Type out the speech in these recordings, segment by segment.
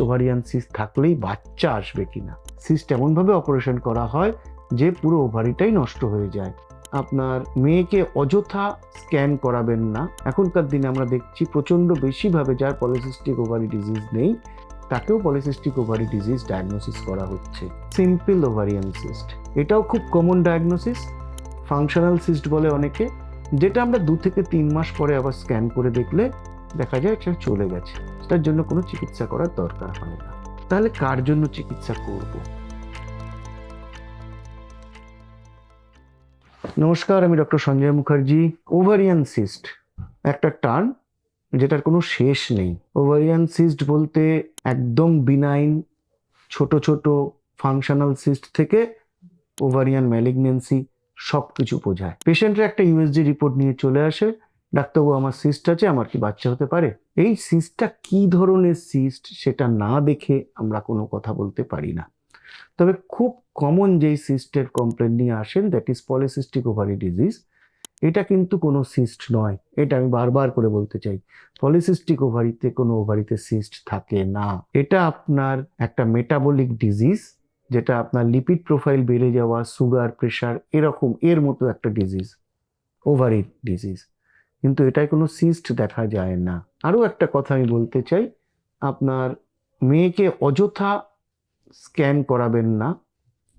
Ovarian cyst থাকলেই বাচ্চা আসবে কিনা। সিস্ট এমনভাবে অপারেশন করা হয় যে পুরো ওভারিটাই নষ্ট হয়ে যায়। আপনার মেয়েকে অযথা স্ক্যান করাবেন না। এখনকার দিনে আমরা দেখছি প্রচণ্ড বেশিভাবে যার পলিসিস্টিক ওভারি ডিজিজ নেই তাকেও পলিসিস্টিক ওভারি ডিজিজ ডায়াগনোসিস করা হচ্ছে। সিম্পল ওভারিয়ান সিস্ট, এটাও খুব কমন ডায়াগনোসিস। ফাংশনাল সিস্ট বলে অনেকে, যেটা আমরা 2 থেকে 3 মাস পরে আবার স্ক্যান করে দেখলে দেখা যায় এটা চলে গেছে। সেটার জন্য কোনো চিকিৎসা করার দরকার হয় না। তাহলে কার জন্য চিকিৎসা করব? নমস্কার, আমি doctor Sanjay Mukherjee. Ovarian cyst একটা টার্ম যেটার কোনো শেষ নেই। ওভারিয়ান সিস্ট বলতে একদম বিনাইন ছোট ছোট ফাংশনাল সিস্ট থেকে ওভারিয়ান ম্যালিগনেন্সি সব কিছু বোঝায়। পেশেন্টরা একটা ইউএসজি রিপোর্ট নিয়ে চলে আসে, ডাক্তারবাবু আমার সিস্ট আছে, আমার কি বাচ্চা হতে পারে? এই সিস্টটা কি ধরনের সিস্ট সেটা না দেখে আমরা কোনো কথা বলতে পারি না। তবে খুব কমন যেই সিস্টের কমপ্লেন নিয়ে আসেন, that is polycystic ovary disease. এটা কিন্তু কোনো সিস্ট নয়, এটা আমি বারবার করে বলতে চাই। পলিসিস্টিক ওভারিতে কোনো ওভারিতে সিস্ট থাকে না। এটা আপনার একটা মেটাবলিক ডিজিজ, যেটা আপনার লিপিড প্রোফাইল বেড়ে যাওয়া, সুগার, প্রেশার, এরকম এর মতো একটা ডিজিজ, ওভারি ডিজিজ। কিন্তু এটায় কোনো সিস্ট দেখা যায় না। আরও একটা কথা আমি বলতে চাই, আপনার মেয়েকে অযথা স্ক্যান করাবেন না।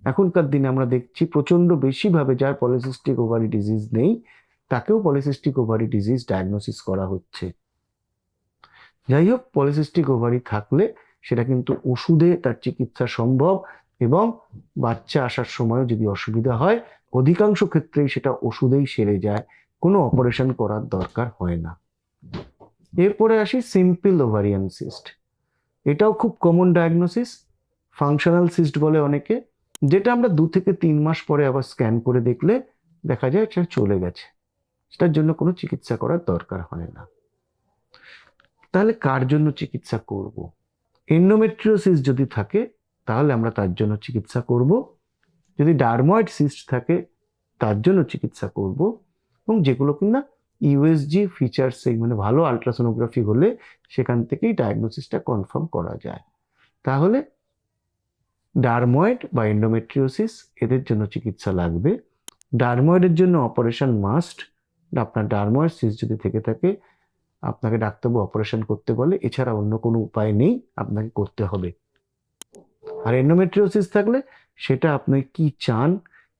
এখনকার দিনে আমরা দেখছি প্রচণ্ড বেশিভাবে যার পলিসিস্টিক ওভারি ডিজিজ নেই তাকেও পলিসিস্টিক ওভারি ডিজিজ ডায়াগনোসিস করা হচ্ছে। যাই হোক, পলিসিস্টিক ওভারি থাকলে সেটা কিন্তু ওষুধে তার চিকিৎসা সম্ভব, এবং বাচ্চা আসার সময়ও যদি অসুবিধা হয় অধিকাংশ ক্ষেত্রেই সেটা ওষুধেই সেরে যায়, কোনো অপারেশন করার দরকার হয় না। এরপরে আসি সিম্পল ওভারিয়ান সিস্ট। এটাও খুব কমন ডায়াগনোসিস। ফাংশনাল সিস্ট বলে অনেকে, যেটা আমরা 2 থেকে 3 মাস পরে আবার স্ক্যান করে দেখলে দেখা যায় এটা চলে গেছে। সেটার জন্য কোনো চিকিৎসা করার দরকার হয় না। তাহলে কার জন্য চিকিৎসা করব? এন্ডোমেট্রিওসিস যদি থাকে তাহলে আমরা তার জন্য চিকিৎসা করব। যদি ডার্ময়েড সিস্ট থাকে তার জন্য চিকিৎসা করব, এবং যেগুলো কিনা ইউএসজি ফিচার্স, মানে ভালো আলট্রাসোনোগ্রাফি হলে সেখান থেকেই ডায়াগনোসিসটা কনফার্ম করা যায়। তাহলে ডার্ময়েড বা এন্ডোমেট্রিওসিস এদের জন্য চিকিৎসা লাগবে। ডার্ময়েডের জন্য অপারেশন মাস্ট। আপনার ডার্ময়েড সিস্ট যদি থেকে থাকে আপনাকে ডাক্তারবাবু অপারেশন করতে বলে, এছাড়া অন্য কোনো উপায় নেই, আপনাকে করতে হবে। আর এন্ডোমেট্রিওসিস থাকলে সেটা আপনি কি চান,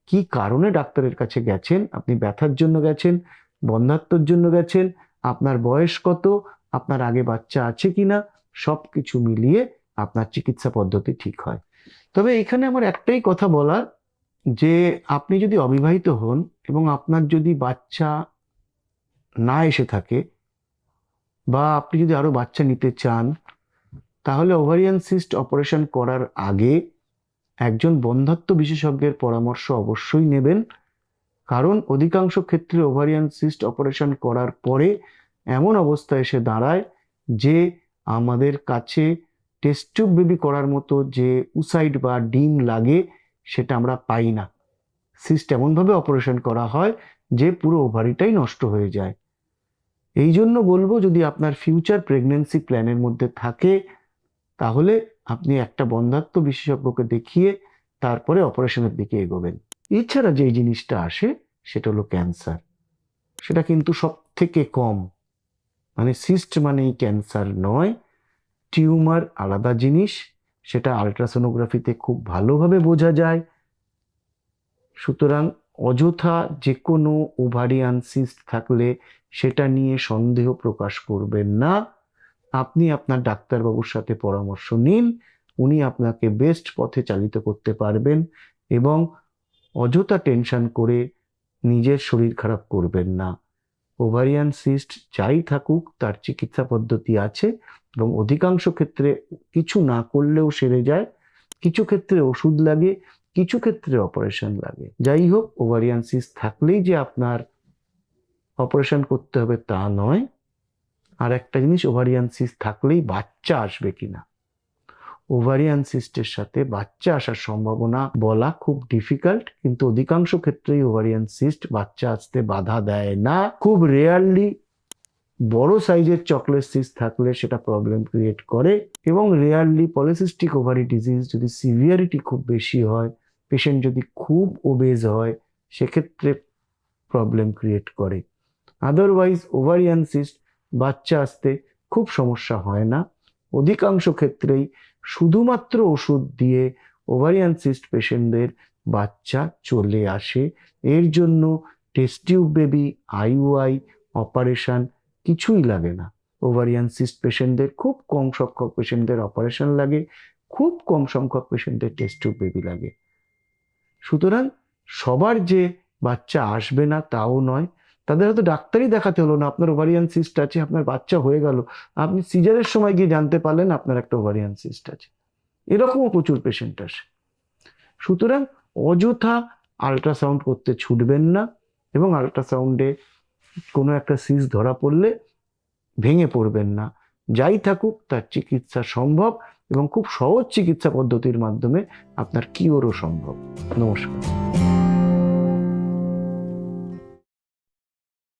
কি কারণে ডাক্তারের কাছে গেছেন, আপনি ব্যথার জন্য গেছেন, বন্ধ্যাত্বর জন্য গেছেন, আপনার বয়স কত, আপনার আগে বাচ্চা আছে কিনা, সব কিছু মিলিয়ে আপনার চিকিৎসা পদ্ধতি ঠিক হয়। তবে এখানে আমার একটাই কথা বলার, যে আপনি যদি অবিবাহিত হন এবং আপনার যদি বাচ্চা না এসে থাকে, বা আপনি যদি আরো বাচ্চা নিতে চান, তাহলে ওভারিয়ান সিস্ট অপারেশন করার আগে একজন বন্ধ্যাত্ব বিশেষজ্ঞের পরামর্শ অবশ্যই নেবেন। কারণ অধিকাংশ ক্ষেত্রে ওভারিয়ান সিস্ট অপারেশন করার পরে এমন অবস্থা এসে দাঁড়ায় যে আমাদের কাছে টেস্ট টিউব বেবি করার মতো যে উসাইড বা ডিম লাগে সেটা আমরা পাই না। সিস্ট এমনভাবে অপারেশন করা হয় যে পুরো ওভারিটাই নষ্ট হয়ে যায়। এই জন্য বলবো, যদি আপনার ফিউচার প্রেগন্যান্সি প্ল্যানের মধ্যে থাকে তাহলে আপনি একটা বন্ধ্যাত্ব বিশেষজ্ঞকে দেখিয়ে তারপরে অপারেশনের দিকে এগোবেন। এছাড়া যেই জিনিসটা আসে সেটা হলো ক্যান্সার। সেটা কিন্তু সব থেকে কম, মানে সিস্ট মানেই ক্যান্সার নয়, টিউমার আলাদা জিনিস, সেটা আলট্রাসোনোগ্রাফিতে খুব ভালোভাবে বোঝা যায়। সুতরাং অযথা যে কোনো ওভারিয়ান সিস্ট থাকলে সেটা নিয়ে সন্দেহ প্রকাশ করবেন না। আপনি আপনার ডাক্তারবাবুর সাথে পরামর্শ নিন, উনি আপনাকে বেস্ট পথে চালিত করতে পারবেন, এবং অযথা টেনশন করে নিজের শরীর খারাপ করবেন না। ওভারিয়ান সিস্ট যাই থাকুক তার চিকিৎসা পদ্ধতি আছে, এবং অধিকাংশ ক্ষেত্রে কিছু না করলেও সেরে যায়, কিছু ক্ষেত্রে ওষুধ লাগে, কিছু ক্ষেত্রে অপারেশন লাগে। যাই হোক, ওভারিয়ান সিস্ট থাকলেই যে আপনার অপারেশন করতে হবে তা নয়। আর একটা জিনিস, ওভারিয়ান সিস্ট থাকলেই বাচ্চা আসবে কিনা, ওভারিয়ান সিস্টের সাথে বাচ্চা আসার সম্ভাবনা বলা খুব ডিফিকাল্ট, কিন্তু অধিকাংশ ক্ষেত্রেই ওভারিয়ান সিস্ট বাচ্চা আসতে বাধা দেয় না। খুব রেয়ারলি বড় সাইজের চকলেট সিস্ট থাকলে সেটা প্রবলেম ক্রিয়েট করে, এবং রেয়ারলি পলিসিস্টিক ওভারি ডিজিজ যদি সিভিয়ারিটি খুব বেশি হয়, পেশেন্ট যদি খুব ওবেজ হয়, সেক্ষেত্রে প্রবলেম ক্রিয়েট করে। আদারওয়াইজ ওভারিয়ান সিস্ট বাচ্চা আসতে খুব সমস্যা হয় না। অধিকাংশ ক্ষেত্রেই শুধুমাত্র ওষুধ দিয়ে ওভারিয়ান সিস্ট পেশেন্টদের বাচ্চা চলে আসে। এর জন্য test tube baby, IUI, operation কিছুই লাগে না। ওভারিয়ান সিস্ট পেশেন্টদের খুব কম সংখ্যক পেশেন্টদের অপারেশন লাগে, খুব কম সংখ্যক পেশেন্টদের টেস্ট টিউব বেবি লাগে। সুতরাং সবার যে বাচ্চা আসবে না তাও নয়, তাদের হয়তো ডাক্তারই দেখাতে হলো না, আপনার ওভারিয়ান সিস্ট আছে, আপনার বাচ্চা হয়ে গেল, আপনি সিজারের সময় গিয়ে জানতে পারলেন আপনার একটা ওভারিয়ান সিস্ট আছে। এরকমও প্রচুর পেশেন্ট আসে। সুতরাং অযথা আল্ট্রাসাউন্ড করতে ছুটবেন না, এবং আল্ট্রাসাউন্ডে কোনো একটা সিস্ট ধরা পড়লে ভেঙে পড়বেন না। যাই থাকুক তার চিকিৎসা সম্ভব, এবং খুব সহজ চিকিৎসা পদ্ধতির মাধ্যমে আপনার কিওরও সম্ভব। নমস্কার।